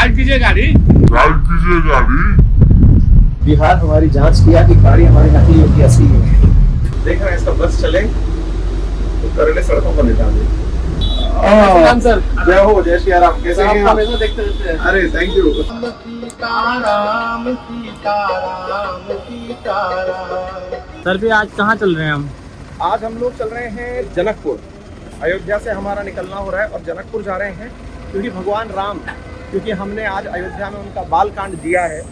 Guide कीजिए गाड़ी। बिहार हमारी जांच किया कि गाड़ी हमारी नकली होगी असली है। देख रहे हैं इसका बस चले तो करले सड़कों पर निकाल दे। राम सर, जय हो, जय श्री राम। कैसे हैं आप? हमेशा देखते रहते हैं। अरे थैंक यू। सर भी आज कहाँ चल रहे हैं हम? आज हम लोग चल रहे हैं जनकपुर। अयोध्या से हमारा निकलना हो रहा है और जनकपुर जा रहे हैं क्योंकि भगवान राम, क्योंकि हमने आज अयोध्या में उनका बाल कांड दिया है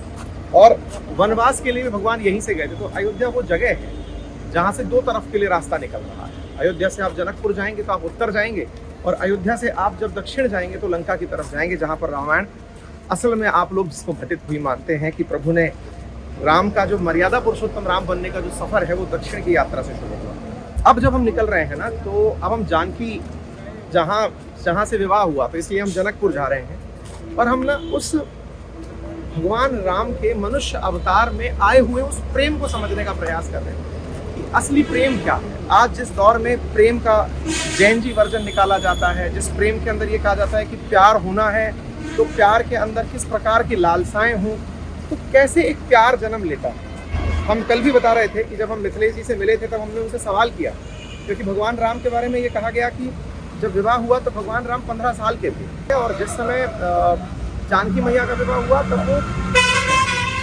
और वनवास के लिए भी भगवान यहीं से गए थे। तो अयोध्या वो जगह है जहाँ से दो तरफ के लिए रास्ता निकल रहा है। अयोध्या से आप जनकपुर जाएंगे तो आप उत्तर जाएंगे और अयोध्या से आप जब दक्षिण जाएंगे तो लंका की तरफ जाएंगे, जहाँ पर रामायण असल में आप लोग जिसको घटित हुई मानते हैं कि प्रभु ने राम का जो मर्यादा पुरुषोत्तम राम बनने का जो सफर है वो दक्षिण की यात्रा से शुरू हुआ। अब जब हम निकल रहे हैं ना, तो अब हम जानकी जहाँ से विवाह हुआ, तो इसलिए हम जनकपुर जा रहे हैं और हम ना उस भगवान राम के मनुष्य अवतार में आए हुए उस प्रेम को समझने का प्रयास कर रहे हैं कि असली प्रेम क्या है। आज जिस दौर में प्रेम का जैन जी वर्जन निकाला जाता है, जिस प्रेम के अंदर ये कहा जाता है कि प्यार होना है, तो प्यार के अंदर किस प्रकार की लालसाएं हों, तो कैसे एक प्यार जन्म लेता है। हम कल भी बता रहे थे कि जब हम मिथिलेश जी से मिले थे तब हमने उनसे सवाल किया, क्योंकि भगवान राम के बारे में ये कहा गया कि जब विवाह हुआ तो भगवान राम 15 साल के थे और जिस समय जानकी मैया का विवाह हुआ तब वो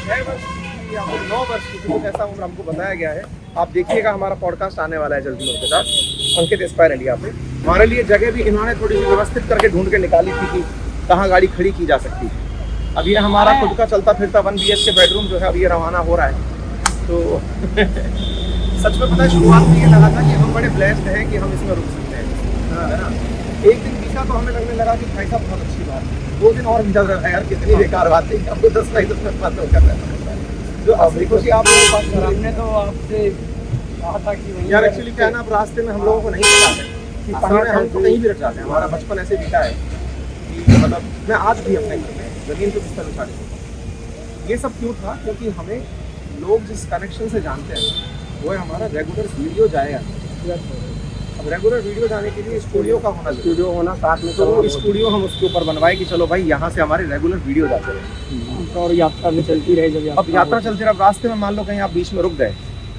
6 वर्ष की या फिर 9 वर्ष की, कुछ ऐसा उम्र हमको बताया गया है। आप देखिएगा, हमारा पॉडकास्ट आने वाला है जल्दी उनके साथ, अंकित एस्पायर इंडिया पे। हमारे लिए जगह भी इन्होंने थोड़ी सी व्यवस्थित करके ढूंढ के निकाली थी कि कहाँ गाड़ी खड़ी की जा सकती है। अब ये हमारा खुद का चलता फिरता 1 BHK बेडरूम जो है अब ये रवाना हो रहा है। तो सच में पता है, शुरुआत में ये लगा था कि हम बड़े ब्लेस्ड हैं कि हम इसमें रुक सकते हैं, है ना। एक दिन बीता तो हमें लगने लगा कि भाई साहब बहुत अच्छी बात है। 2 दिन और बीता रहा यार, कितनी बेकार बात है, आपको 10 मिनट बात करना है। जो असली खुशी आप लोगों के पास हमने तो आपसे कहा था कि यार एक्चुअली क्या है ना, अब रास्ते में हम लोगों को नहीं पता है कि पहाड़ में हम कहीं भी रख जाते हैं। हमारा बचपन ऐसे बीता है कि मतलब मैं आज भी अपने घर में जमीन पे बिस्तर बिछा देता। ये सब क्यों था? क्योंकि हमें लोग जिस कनेक्शन से जानते हैं वो है हमारा रेगुलर वीडियो जाएगा। अब रेगुलर वीडियो जाने के लिए स्टूडियो का होना, स्टूडियो होना साथ में, तो वो स्टूडियो हम उसके ऊपर बनवाए कि चलो भाई यहाँ से हमारे रेगुलर वीडियो जाते रहे और यात्रा में चलती रहे। जब अब यात्रा चलती रहे, रास्ते में मान लो कहीं आप बीच में रुक गए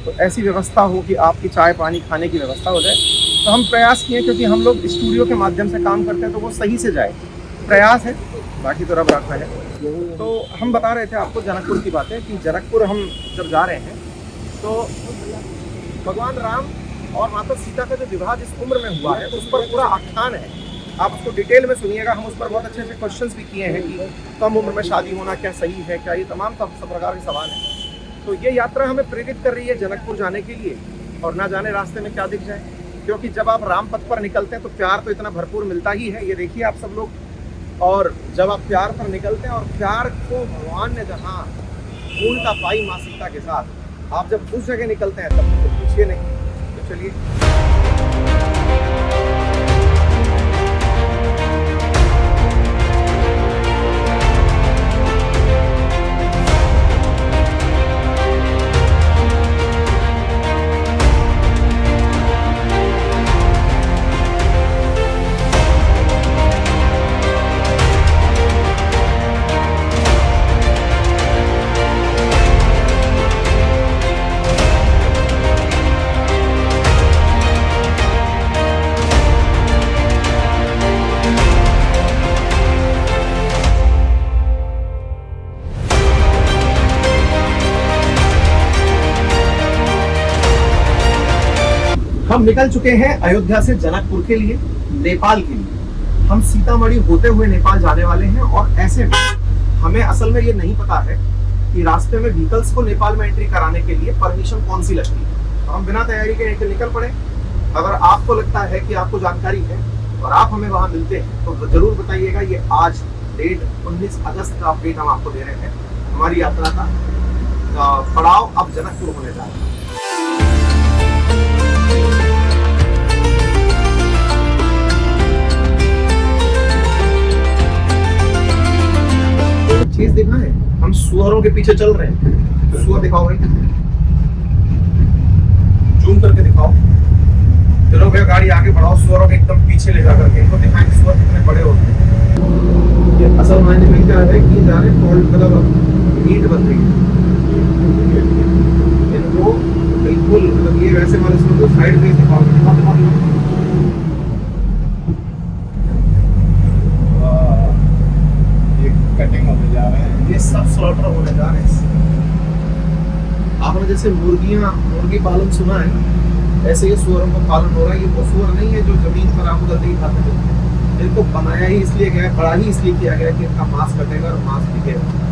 तो ऐसी व्यवस्था हो कि आपकी चाय पानी खाने की व्यवस्था हो जाए। तो हम प्रयास किए, क्योंकि हम लोग स्टूडियो के माध्यम से काम करते हैं तो वो सही से जाए, प्रयास है, बाकी तो रब रखा है। तो हम बता रहे थे आपको जनकपुर की बातें कि जनकपुर हम जब जा रहे हैं तो भगवान राम और माता सीता का जो विवाह जिस उम्र में हुआ है उस पर पूरा आख्यान है। आप उसको डिटेल में सुनिएगा। हम उस पर बहुत अच्छे अच्छे क्वेश्चंस भी किए हैं कि कम उम्र में शादी होना क्या सही है, क्या, ये तमाम सब प्रकार के सवाल हैं। तो ये यात्रा हमें प्रेरित कर रही है जनकपुर जाने के लिए, और ना जाने रास्ते में क्या दिख जाए, क्योंकि जब आप राम पथ पर निकलते हैं तो प्यार तो इतना भरपूर मिलता ही है, ये देखिए आप सब लोग। और जब आप प्यार पर निकलते हैं और प्यार को भगवान ने जहाँ पूर्णता पाई माँ सीता के साथ, आप जब उस जगह निकलते हैं तब तो पूछिए नहीं। तो चलिए, हम निकल चुके हैं अयोध्या से जनकपुर के लिए, नेपाल के लिए। हम सीतामढ़ी होते हुए नेपाल जाने वाले हैं और ऐसे में हमें असल में ये नहीं पता है कि रास्ते में व्हीकल्स को नेपाल में एंट्री कराने के लिए परमिशन कौन सी लगती है। तो हम बिना तैयारी के निकल पड़े। अगर आपको लगता है कि आपको जानकारी है और आप हमें वहां मिलते हैं तो जरूर बताइएगा। ये आज डेट 19 अगस्त का अपडेट हम आपको दे रहे हैं। हमारी यात्रा का पड़ाव अब जनकपुर होने जा रहा है। चीज देखना है, हम सुअरों के पीछे चल रहे हैं। सुअर दिखाओ भाई, जूम करके दिखाओ। चलो भैया गाड़ी आगे बढ़ाओ, सुअरों के एकदम पीछे ले जा करके इनको दिखाएं सुअर कितने बड़े होते हैं। ये असल मायने में क्या है कि जा रहे कोल्ड मतलब मीट बन रही है इनको बिल्कुल मतलब ये वैसे वाले इसमें तो साइड में दिखाओ ये कटिंग होने जा रहे हैं ये सब स्लॉटर होने जा रहे हैं आपने जैसे मुर्गी पालन सुना है ऐसे ही सुअरों का पालन हो रहा है ये वो सुअर नहीं है जो जमीन पर आपको गंदगी खाते थे इनको बनाया ही इसलिए गया बड़ा ही इसलिए किया गया कि इनका मांस कटेगा और मांस दिखेगा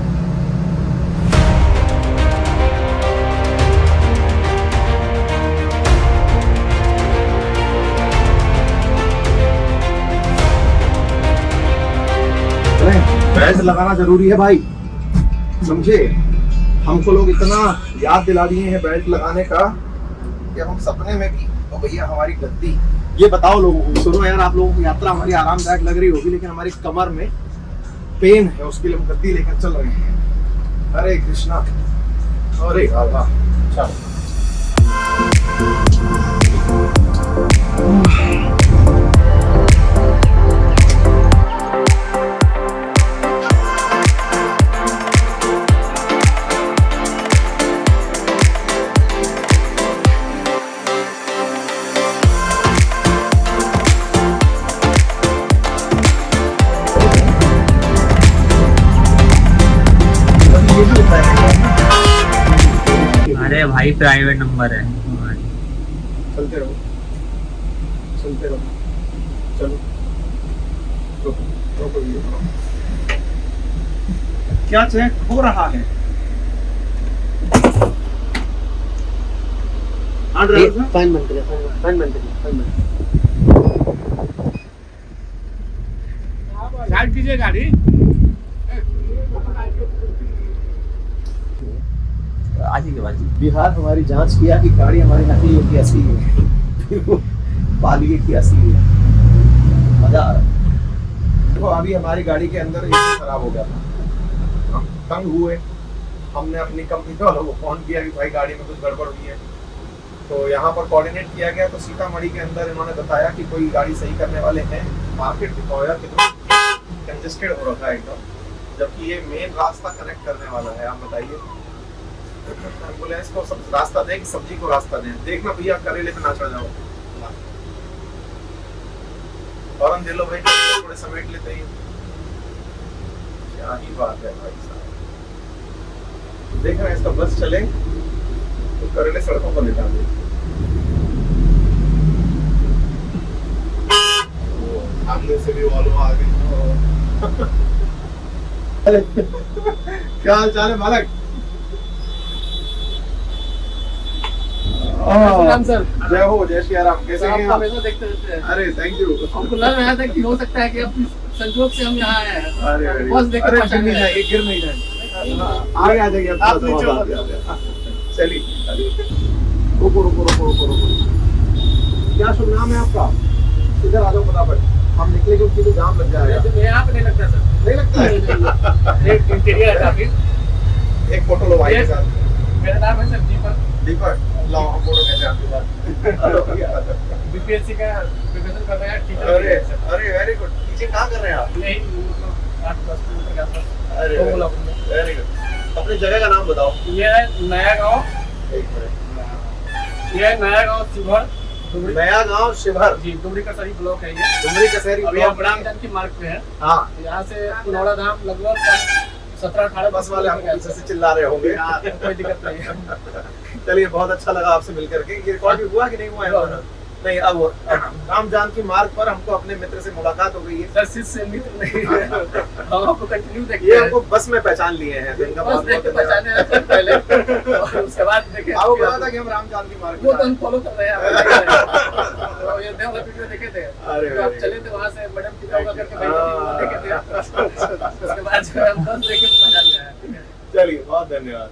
बेल्ट लगाना जरूरी है भाई समझे हमको लोग इतना याद दिला दिए हैं बेल्ट लगाने का कि हम सपने में भी तो भैया हमारी गद्दी ये बताओ लोगों को सुनो यार आप लोगों को यात्रा हमारी आरामदायक लग रही होगी लेकिन हमारी कमर में पेन है उसके लिए हम गद्दी लेकर चल रहे हैं हरे कृष्णा अरे राधा चलो अरे भाई प्राइवेट नंबर है चलते रहो चलो रुको क्या चेक हो रहा है फाइन बन गया साइड कीजिए गाड़ी आज ही के बाद बिहार हमारी जांच किया कि गाड़ी हमारी नकली है कि असली है फिर वो पालिए की असली है मजा आ रहा तो अभी हमारी गाड़ी के अंदर एक खराब हो गया था हम तंग हुए हमने अपनी कंपनी वालों को फोन किया कि भाई गाड़ी में कुछ गड़बड़ हुई है तो यहाँ पर कोऑर्डिनेट किया गया तो सीतामढ़ी के अंदर इन्होंने बताया कि कोई गाड़ी सही करने वाले हैं मार्केट दिखाओ यार कितना कंजेस्टेड हो रखा है एकदम जबकि ये मेन रास्ता कनेक्ट करने वाला है आप बताइए एम्बुलेंस को सब रास्ता दे कि सब्जी को रास्ता दे देखना भैया करेले पे ना चढ़ जाओ और हम दिलो भाई थोड़े समेट लेते हैं क्या ही बात है भाई साहब देख रहे हैं इसका बस चले तो करेले सड़कों पर निकाल दे सामने से भी वालों आ गए क्या हाल चाल है मालक सर जय हो जय श्री राम कैसे हैं आप हमेशा देखते रहते हैं अरे थैंक यू हमको लग रहा था कि हो सकता है कि अब संजोग से हम यहाँ आए हैं अरे बस देख अरे के गिर नहीं जाएगी गिर नहीं जाएगी आगे आ जाइए आप चलिए रुको क्या शुभ नाम है आपका इधर आ जाओ फटाफट हम निकलेंगे उनकी तो जाम लग जाएगा यहाँ पे नहीं लगता सर नहीं लगता है इंटीरियर है काफी एक फोटो लो भाई के साथ मेरा नाम है सर दीपक लाओ हम फोटो कैसे आपके साथ बीपीएससी का प्रिपरेशन कर रहे हैं टीचर अरे वेरी गुड टीचिंग कहाँ कर रहे हैं आप यही 8-10 किलोमीटर के आसपास अरे वेरी गुड अपनी जगह का नाम बताओ ये है नया गांव एक मिनट ये है नया गांव शिवहर नया गांव शिवहर जी डुमरी कसरी ब्लॉक है ये डुमरी कसरी अभी हम रामजन की मार्ग पे है हाँ यहाँ से पुनौड़ा धाम लगभग 17-18 बस वाले हम पीछे से चिल्ला रहे होंगे कोई दिक्कत नहीं है चलिए बहुत अच्छा लगा आपसे मिलकर के ये रिकॉर्ड भी हुआ कि नहीं हुआ है नहीं अब रामजान की मार्ग पर हमको अपने मित्र से मुलाकात हो गई है दर्शित से मित्र नहीं हम आपको कंटिन्यू देखते ये हैं हमको बस में पहचान लिए हैं तो इनका बस बहुत देख के बहुत पहचाने हैं पहले और उसके बाद देखे आपको पता था कि हम रामजान की मार्ग वो पर तो हम फॉलो कर रहे हैं तो ये देव वाला वीडियो देखे थे अरे तो आप चले थे वहां से मैडम कितना होगा करके भाई देखे थे उसके बाद जो है हम बस देख के पहचान गए चलिए बहुत धन्यवाद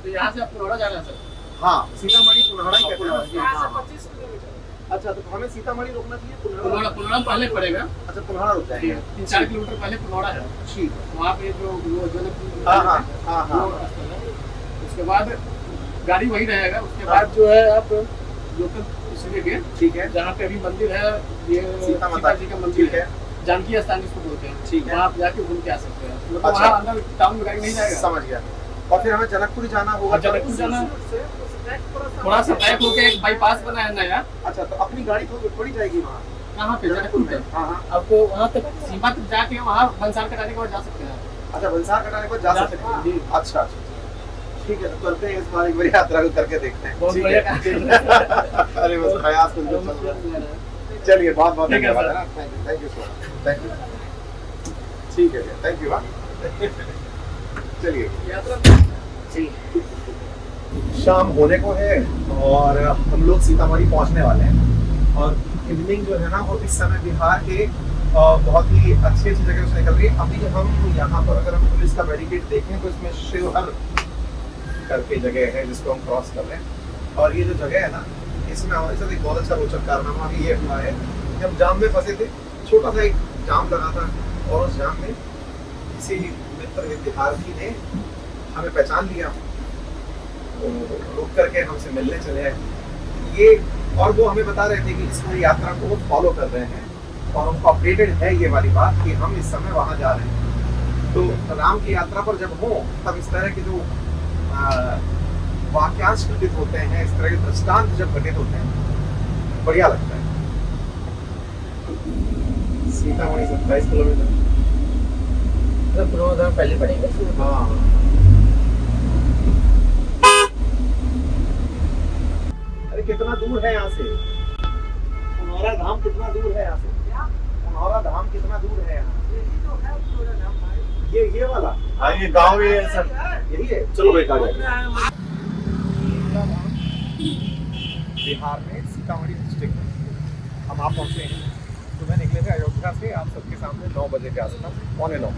तो यहाँ से आप पुनौड़ा जाना है सर हाँ सीतामढ़ी पुनौड़ा ही कहते हैं यहाँ से 25 किलोमीटर अच्छा तो हमें सीतामढ़ी रोकना चाहिए पुनौड़ा पहले पड़ेगा अच्छा पुनौड़ा रुक जाएंगे 3-4 किलोमीटर पहले पुनौड़ा है ठीक है वहाँ पे जो वो जनकपुर हाँ हाँ हाँ हाँ वो रास्ता है। उसके बाद गाड़ी वही रहेगा उसके बाद जो है आप लोकल इसलिए गए ठीक है जहाँ पे अभी मंदिर है ये सीता सीता माता जी का ठीक मंदिर है है जानकी स्थान जिसको बोलते हैं, ठीक है। वहाँ आप जाके घूम के आ सकते हैं। मतलब अच्छा। वहाँ अंदर टाउन में गाड़ी नहीं जाएगा। समझ गया। और फिर हमें जनकपुर जाना होगा। जनकपुर जाना थोड़ा सा बैक होके एक बाईपास बना है नया। अच्छा, तो अपनी गाड़ी थोड़ी जाएगी वहाँ? कहाँ पे? जनकपुर पे। हाँ हाँ। आपको वहाँ तक सीमा तक जाके वहाँ बंसार कटाने के बाद जा सकते हैं। अच्छा, बंसार कटाने को जा सकते हैं। जी। अच्छा अच्छा, ठीक है, तो करते हैं इस बार एक बार यात्रा को करके देखते हैं। बहुत ठीक बढ़िया है। काम चल रहा है। अरे बस प्रयास कर बहुत बढ़िया चल रहा है। चलिए, बहुत बहुत ठीक है, धन्यवाद सर। है ना। Thank you so much. Thank you. ठीक है, थैंक यू। हाँ, चलिए। शाम होने को है और हम लोग सीतामढ़ी पहुंचने वाले हैं। और इवनिंग जो है ना, वो इस समय बिहार के बहुत ही अच्छी अच्छी जगह से निकल रही है। अभी हम यहाँ पर अगर हम पुलिस का बैरिकेड देखें तो इसमें शिवहर करके जगह है जिसको हम क्रॉस कर रहे हैं। और ये जो जगह है ना, इसमें हमारे साथ एक बहुत अच्छा रोचक कारनामा भी ये हुआ है कि हम जाम में फंसे थे। छोटा सा एक जाम लगा था और उस जाम में किसी मित्र विद्यार्थी ने हमें पहचान लिया, तो रुक करके हमसे मिलने चले आए ये। और वो हमें बता रहे थे कि इस पूरी यात्रा को वो फॉलो कर रहे हैं और उनको अपडेटेड है ये वाली बात कि हम इस समय वहाँ जा रहे हैं। तो राम की यात्रा पर जब हो तब इस तरह के जो वाक्यांश घटित होते हैं, इस तरह के दृष्टांत जब घटित होते हैं, बढ़िया लगता है। सीतामढ़ी 27 किलोमीटर पहले पड़ेगा। हाँ। अरे कितना दूर है यहाँ से? पुनौरा धाम कितना दूर है यहाँ से? पुनौरा धाम कितना दूर है यहाँ? ये वाला? हाँ, ये गाँव भी है सर। यही है। चलो बैठा जाए। बिहार में सीतामढ़ी डिस्ट्रिक्ट में हम आप पहुँचे हैं। सुबह निकले थे अयोध्या से आप सबके सामने 9 बजे के आसपास, 8:45,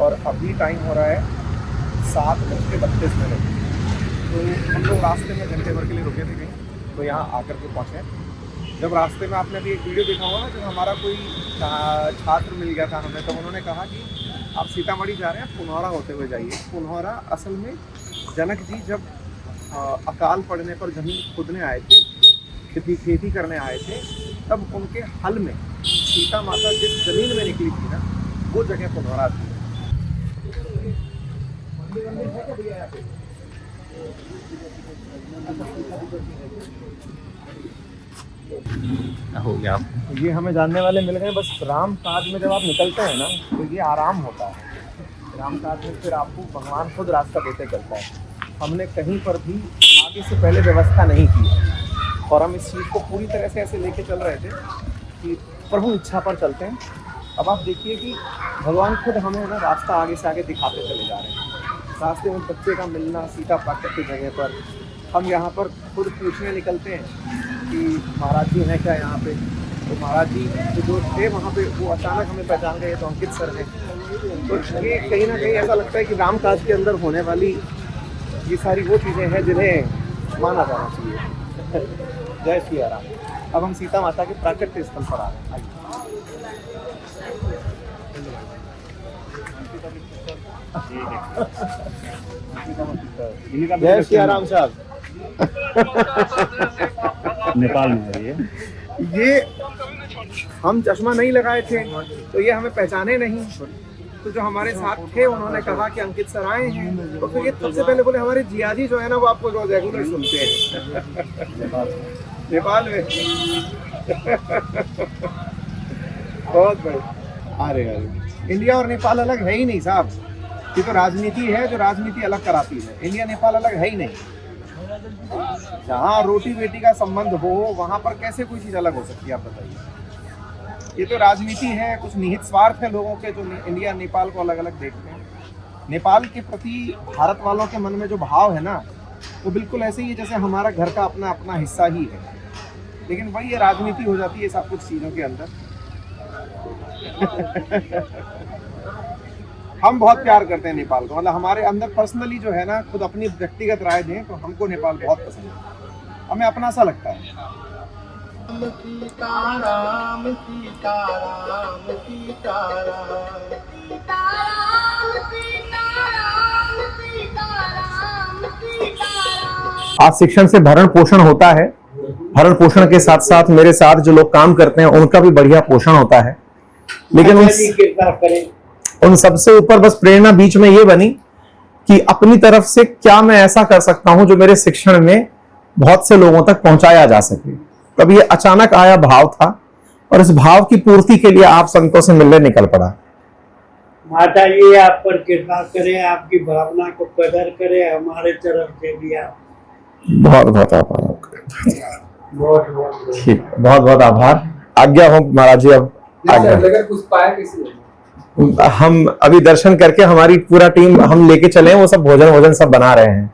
और अभी टाइम हो रहा है 7:32। तो हम लोग रास्ते में घंटे भर के लिए रुके थे कहीं, तो यहाँ आकर के पहुँचे। जब रास्ते में आपने अभी एक वीडियो देखा होगा ना, जब हमारा कोई छात्र मिल गया था हमें, तो उन्होंने कहा कि आप सीतामढ़ी जा रहे हैं, पुनौरा होते हुए जाइए। पुनौरा असल में जनक जी जब अकाल पड़ने पर जमीन खुदने आए थे, खेती करने आए थे, तब उनके हल में सीता माता जिस जमीन में निकली थी ना, वो जगह पुनौरा थी। मंदिर है क्या भैया यहाँ पे? हो गया। ये हमें जानने वाले मिल गए। बस राम काज में जब आप निकलते हैं ना, तो ये आराम होता है। राम काज में फिर आपको भगवान खुद रास्ता देते चलता है। हमने कहीं पर भी आगे से पहले व्यवस्था नहीं की है और हम इस चीज़ को पूरी तरह से ऐसे लेके चल रहे थे कि प्रभु इच्छा पर चलते हैं। अब आप देखिए कि भगवान खुद हमें ना रास्ता आगे से आगे दिखाते चले जा रहे हैं। रास्ते में बच्चे का मिलना सीता प्राकृतिक जगह पर, हम यहाँ पर खुद पूछने निकलते हैं कि महाराज जी हैं क्या यहाँ पे? तो महाराज जी जो थे वहाँ पे, वो अचानक हमें पहचान गए, तो अंकित सर हैं। तो ये कहीं ना कहीं ऐसा लगता है कि राम काज के अंदर होने वाली ये सारी वो चीज़ें हैं जिन्हें माना जाना चाहिए। जय श्री राम। अब हम सीता माता के प्राकृतिक स्थल पर आ रहे हैं। जय श्री राम साहब। नेपाल में है ये हम चश्मा नहीं लगाए थे तो ये हमें पहचाने नहीं। तो जो हमारे साथ थे उन्होंने कहा कि अंकित सर आए हैं, तो फिर ये सबसे पहले बोले हमारे जियाजी जो है ना, वो आपको रोज रेगुलर सुनते हैं नेपाल में। बहुत बढ़िया। अरे इंडिया और नेपाल अलग है ही नहीं साहब। ये तो राजनीति है जो राजनीति अलग कराती है। इंडिया नेपाल अलग है ही नहीं। जहाँ रोटी बेटी का संबंध हो वहाँ पर कैसे कोई चीज़ अलग हो सकती है, आप बताइए। ये तो राजनीति है, कुछ निहित स्वार्थ है लोगों के जो इंडिया नेपाल को अलग अलग देखते हैं। नेपाल के प्रति भारत वालों के मन में जो भाव है ना, वो बिल्कुल ऐसे ही है जैसे हमारा घर का अपना अपना हिस्सा ही है। लेकिन वही ये राजनीति हो जाती है सब कुछ चीज़ों के अंदर। हम बहुत प्यार करते हैं नेपाल को, मतलब हमारे अंदर पर्सनली जो है ना, खुद अपनी व्यक्तिगत राय दें तो हमको नेपाल बहुत पसंद है, हमें अपना सा लगता है। सीताराम सीताराम सीताराम आज शिक्षण से भरण पोषण होता है। भरण पोषण के साथ साथ मेरे साथ जो लोग काम करते हैं उनका भी बढ़िया पोषण होता है। लेकिन उन सबसे ऊपर बस प्रेरणा बीच में ये बनी कि अपनी तरफ से क्या मैं ऐसा कर सकता हूं जो मेरे शिक्षण में बहुत से लोगों तक पहुंचाया जा सके। तब ये अचानक आया भाव था और इस भाव की पूर्ति के लिए आप संतों से मिलने निकल पड़ा। माता जी आप पर कृपा करें, आपकी भावना को कदर करें, हमारे तरफ से भी आप बहुत बहुत आभार आपका। ठीक, बहुत बहुत आभार। आज्ञा हो महाराज जी। अब आज्ञा कुछ पाया किसी हम अभी दर्शन करके हमारी पूरा टीम हम लेके चले हैं, वो सब भोजन सब बना रहे हैं।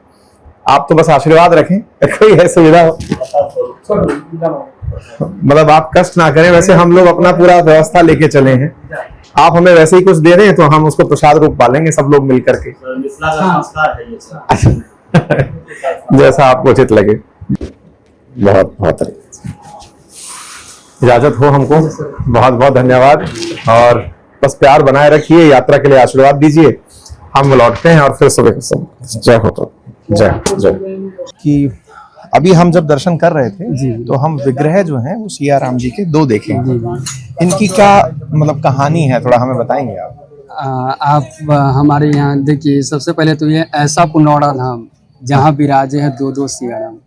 आप तो बस आशीर्वाद रखें, कोई है सुविधा हो मतलब आप कष्ट ना करें। वैसे हम लोग अपना पूरा व्यवस्था लेके चले हैं, आप हमें वैसे ही कुछ दे दें तो हम उसको प्रसाद रूप पालेंगे सब लोग मिल करके। जैसा आपको उचित लगे। बहुत बहुत इजाजत हो हमको। बहुत बहुत धन्यवाद और बस प्यार बनाए रखिए, यात्रा के लिए आशीर्वाद दीजिए। हम लौटते हैं और फिर सुबह जय हो तो जय जय। कि अभी हम जब दर्शन कर रहे थे तो हम विग्रह जो हैं वो सिया राम जी के 2 देखे। इनकी क्या मतलब कहानी है, थोड़ा हमें बताएंगे आप? आप हमारे यहाँ देखिए, सबसे पहले तो ये ऐसा पुनौरा धाम जहाँ विराजे हैं 2 सिया राम।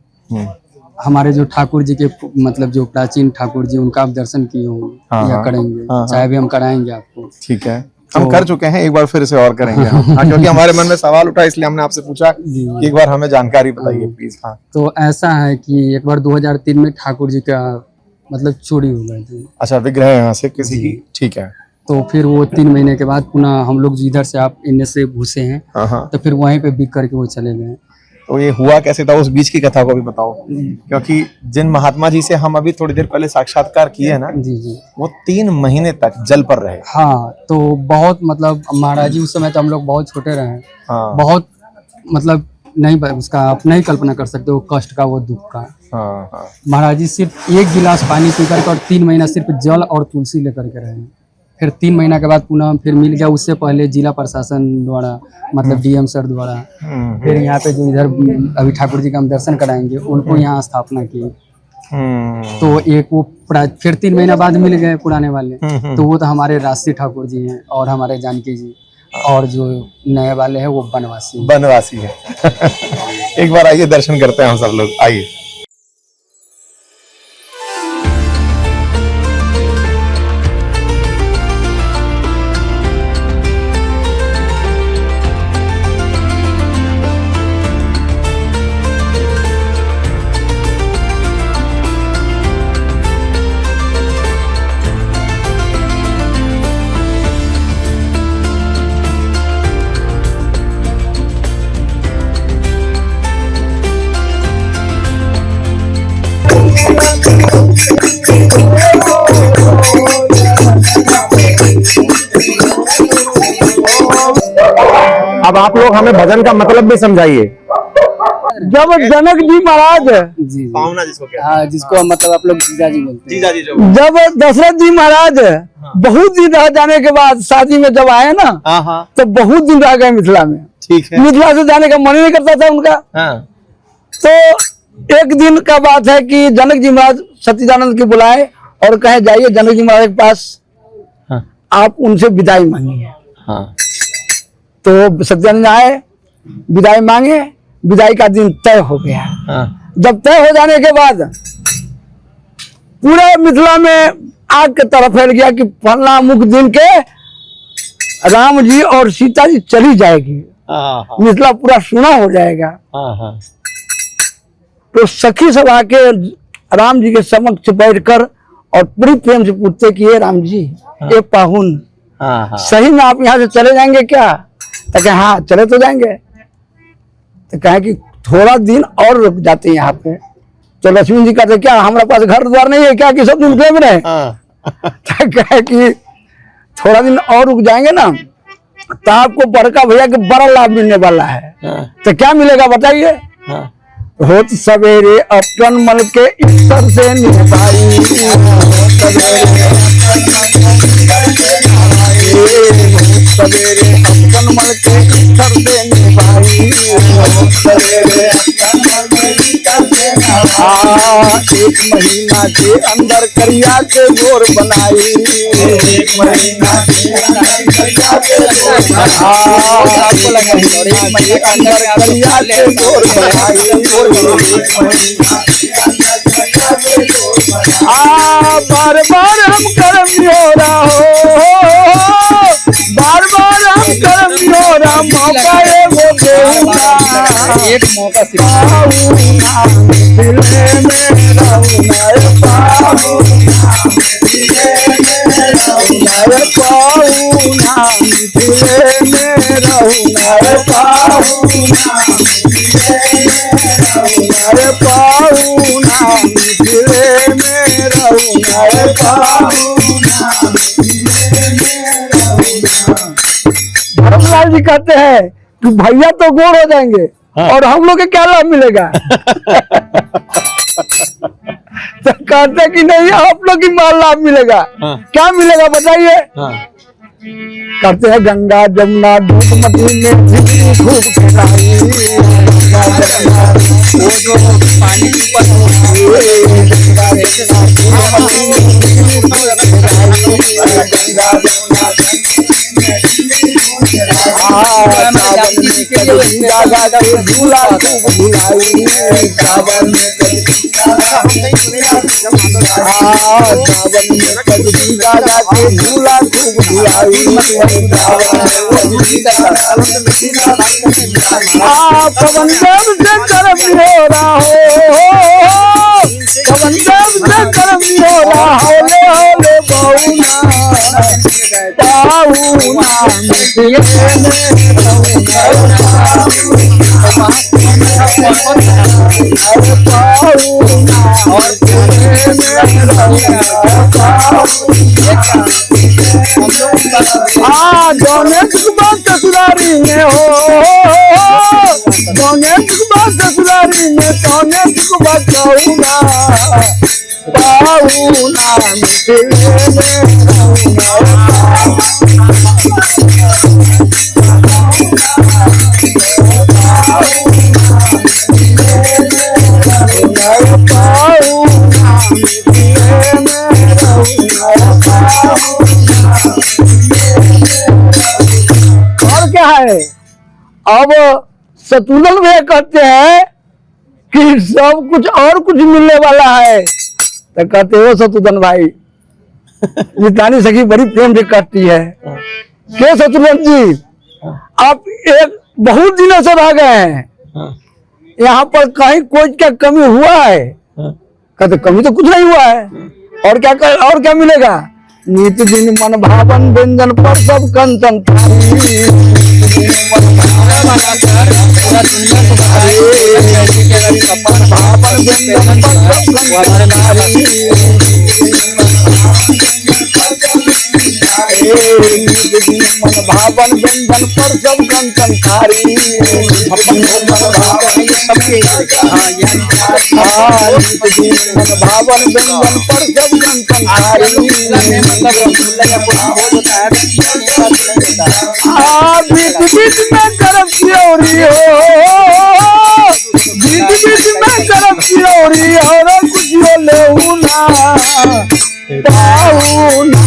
हमारे जो ठाकुर जी के मतलब जो प्राचीन ठाकुर जी, उनका आप दर्शन किए होंगे या करेंगे, चाहे भी हम कराएंगे आपको। ठीक है, हम कर चुके हैं, एक बार फिर से और करेंगे हम। क्योंकि हमारे मन में सवाल उठा इसलिए हमने आपसे पूछा कि एक बार हमें जानकारी बताइए प्लीज। हाँ, तो ऐसा है कि एक बार 2003 में ठाकुर जी का मतलब चोरी हो गई थी। अच्छा, विग्रह यहाँ से किसी की? ठीक है। तो फिर वो 3 महीने के बाद पुनः हम लोग जिधर से आप इनमें से घुसे हैं तो फिर वहीं पे बिक करके वो चले गए। तो ये हुआ कैसे था, उस बीच की कथा को भी बताओ। क्योंकि जिन महात्मा जी से हम अभी थोड़ी देर पहले साक्षात्कार किए ना जी जी, वो 3 महीने तक जल पर रहे। हाँ, तो बहुत मतलब महाराज जी उस समय तो हम लोग बहुत छोटे रहे। हाँ। बहुत मतलब नहीं, उसका आप नहीं कल्पना कर सकते वो कष्ट का, वो दुख का। हाँ, हाँ। महाराज जी सिर्फ 1 गिलास पानी पी करके और 3 महीना सिर्फ जल और तुलसी लेकर के रहे। फिर 3 महीना के बाद पुनः फिर मिल गया। उससे पहले जिला प्रशासन द्वारा मतलब डीएम सर द्वारा फिर यहाँ पे जो इधर अभी ठाकुर जी का हम दर्शन कराएंगे उनको यहाँ स्थापना की। तो एक वो फिर 3 महीना बाद मिल गए पुराने वाले। तो वो तो हमारे राष्ट्रीय ठाकुर जी हैं और हमारे जानकी जी, और जो नए वाले हैं वो बनवासी है। एक बार आइए दर्शन करते हैं हम सब लोग, आइए। अब आप लोग हमें भजन का मतलब भी समझाइए। जब जनक जी महाराज जी पावना जिसको कहते हैं। हाँ, जिसको मतलब आप लोग जीजा जी बोलते हैं। जीजा जी जो जब दशरथ जी महाराज बहुत दिन रह जाने के बाद शादी में जब आए ना, तो बहुत दिन रह गए मिथिला में। ठीक है। मिथिला से जाने का मन ही नहीं करता था उनका। तो एक दिन का बात है कि जनक जी महाराज सच्चिदानंद की बुलाए और कहे जाइए जनक जी महाराज के पास, आप उनसे विदाई मांगिए। तो सच्चिदानंद आए, विदाई मांगे। विदाई का दिन तय हो गया। जब तय हो जाने के बाद पूरे मिथिला में आग के तरफ फैल गया कि फलना मुख दिन के राम जी और सीता जी चली जाएगी, मिथिला पूरा सुना हो जाएगा। तो सखी सब आके राम जी के समक्ष बैठकर और पूरी प्रेम से पूछते कि ये राम जी, ये पाहुन, सही में आप यहाँ से चले जाएंगे क्या? तो कहे हाँ चले तो जाएंगे। तो कहे कि थोड़ा दिन और रुक जाते हैं यहाँ पे। तो लक्ष्मी जी कहते क्या हमारे पास घर द्वार नहीं है क्या कि सब दिन प्रेम रहे? तो कहे कि थोड़ा दिन और रुक जाएंगे ना तो आपको बड़का भैया के बड़ा लाभ मिलने वाला है। तो क्या मिलेगा बताइए? होत सवेरे अपन मन के ईश्वर से निभाई, सवेरे अपन मन के ईश्वर से निभाई, एक महीना के अंदर करिया के गोर बनाई, एक महीना के अंदर करिया के गोर आपको लगा है और एक महीने के अंदर करिया के गोर बनाई, बार बार हम कर्म हो रहा हो, बार बार हम कर्म हो रहा, मौका ये वो देऊंगा, एक मौका सिर्फ पाऊंगा दिल में रहूंगा, पाऊंगा धर्मलाल जी कहते हैं कि भैया तो गोर हो जाएंगे और हम लोग के क्या लाभ मिलेगा? तो कहते कि नहीं आप लोग की माल लाभ मिलेगा। क्या मिलेगा बताइए? कहते हैं गंगा जमुना दूधमती में खूब खिलाई, ससुरारी में हो, ससुरारी में तौने बचाऊंगा, पाऊंगा दिल में और क्या है? अब शत्रुघ्न भैया कहते हैं कि सब कुछ और कुछ मिलने वाला है, तो कहते हो शत्रुघ्न भाई जितानी सखी बड़ी प्रेम से कहती है के शत्रुघ्न जी आप एक बहुत दिनों से रह गए हैं, यहाँ पर कहीं कोई क्या कमी हुआ है? कहते कमी तो कुछ नहीं हुआ है, और क्या मिलेगा? नीति दिन मन भावन व्यंजन पर सब कंचन भावन व्यंजन पर सब कंचन थारी, भावन व्यंजन पर सब कंचन थारी, बीच बीच में करम चिरौरी हो, बीच बीच में करम चिरौरी और खुशियों ले उना, पाऊना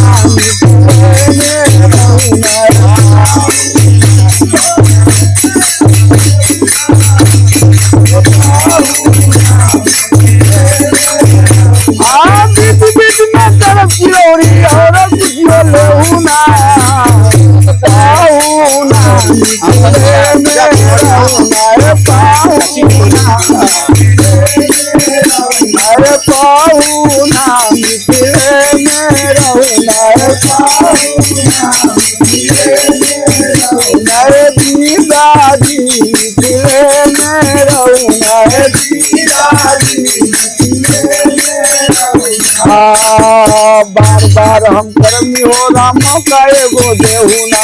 बीच बीच में करम चिरौरी और खुशियों ले उना, पाऊना बार बार हम कर्मी हो राम का एगो देहुना,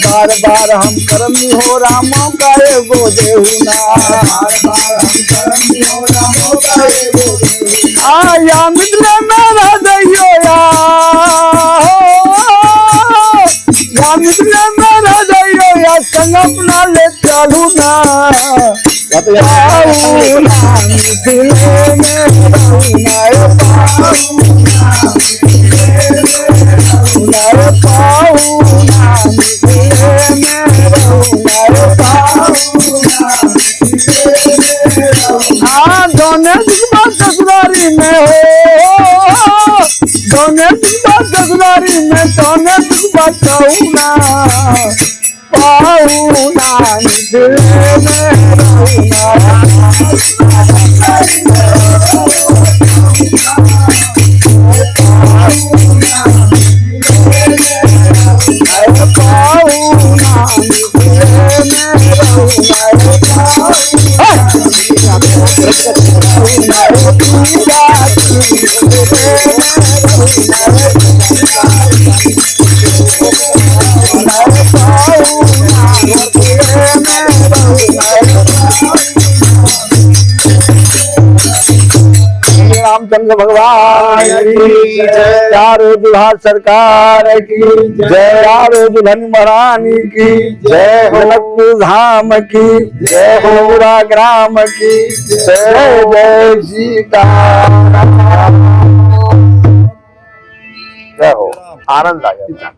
बार बार हम कर्मी हो राम का एगो देहुना, या मित्र मेरा दैयो या मित्र मेरा दैयो या संग अपना ले चलू ना, हाँ दोनों दिन ससुरारी में हो, दोनों दिन ससुरारी में दोनों दिन बचौना पाऊना दिल में रामचंद्र भगवान की जय, चारों दुल्हा सरकार की जय, चारों दुल्हन महारानी की जय, जनकपुर धाम की जय, पूरा ग्राम की जय, जय सीताराम। जय हो, आनंद आ गया।